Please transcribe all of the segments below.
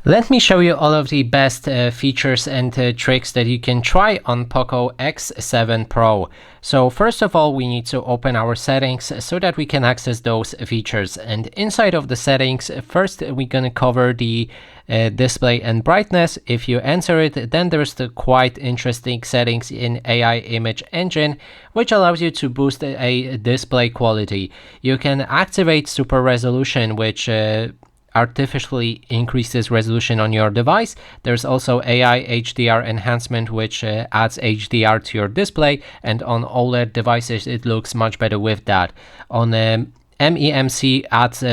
Let me show you all of the best features and tricks that you can try on POCO X7 Pro. So first of all, we need to open our settings so that we can access those features. And inside of the settings, first we're going to cover the display and brightness. If you enter it, then there's the quite interesting settings in AI image engine, which allows you to boost a display quality. You can activate super resolution, which artificially increases resolution on your device. There's also AI HDR enhancement, which adds HDR to your display, and on OLED devices it looks much better with that. On MEMC adds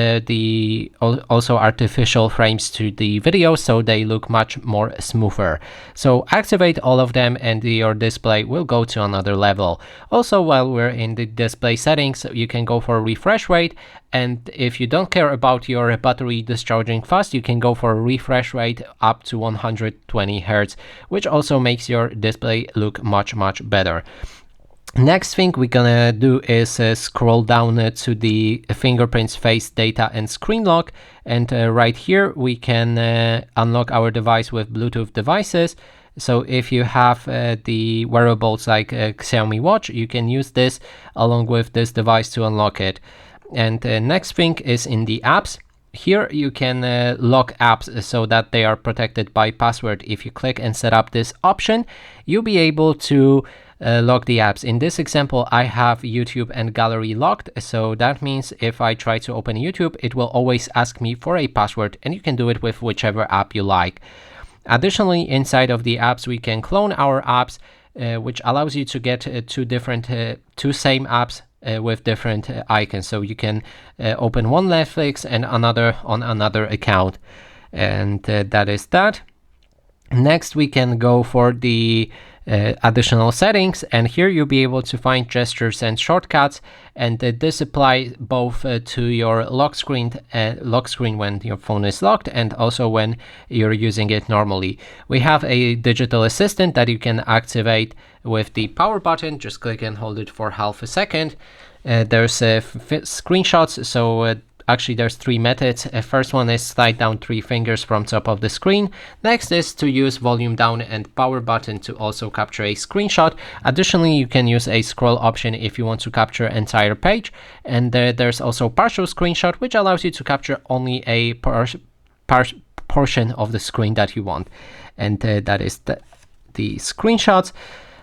also artificial frames to the video, so they look much more smoother. So activate all of them and your display will go to another level. Also, while we're in the display settings, you can go for refresh rate, and if you don't care about your battery discharging fast, you can go for a refresh rate up to 120 Hz, which also makes your display look much better. Next thing we're gonna do is scroll down to the fingerprints, face data, and screen lock, and right here we can unlock our device with Bluetooth devices. So if you have the wearables like a Xiaomi watch, you can use this along with this device to unlock it. And next thing is in the apps. Here you can lock apps so that they are protected by password. If you click and set up this option, you'll be able to lock the apps. In this example, I have YouTube and gallery locked, so that means if I try to open YouTube, it will always ask me for a password, and you can do it with whichever app you like. Additionally, inside of the apps, we can clone our apps, which allows you to get two same apps with different icons. So you can open one Netflix and another on another account, and that is that. Next, we can go for the additional settings, and here you'll be able to find gestures and shortcuts, and this applies both to your lock screen when your phone is locked, and also when you're using it normally. We have a digital assistant that you can activate with the power button. Just click and hold it for half a second. There's screenshots, so actually there's three methods. First one is slide down 3 fingers from top of the screen. Next is to use volume down and power button to also capture a screenshot. Additionally, you can use a scroll option if you want to capture entire page, and there's also partial screenshot, which allows you to capture only a portion of the screen that you want, and that is the screenshots.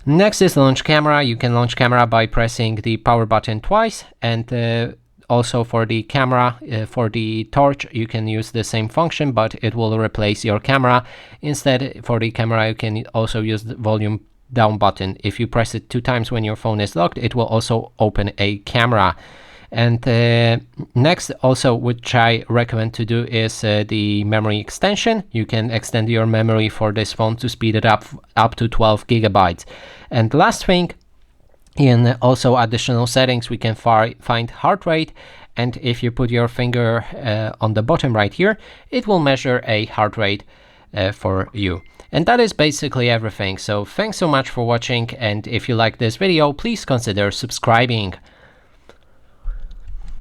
Next is launch camera. You can launch camera by pressing the power button twice, and also for the camera, for the torch, you can use the same function, but it will replace your camera. Instead, for the camera, you can also use the volume down button. If you press it 2 times when your phone is locked, it will also open a camera. And next, also, which I recommend to do, is the memory extension. You can extend your memory for this phone to speed it up to 12 gigabytes. And last thing, in also additional settings, we can find heart rate, and if you put your finger on the bottom right here, it will measure a heart rate for you. And that is basically everything. So thanks so much for watching, and if you like this video, please consider subscribing.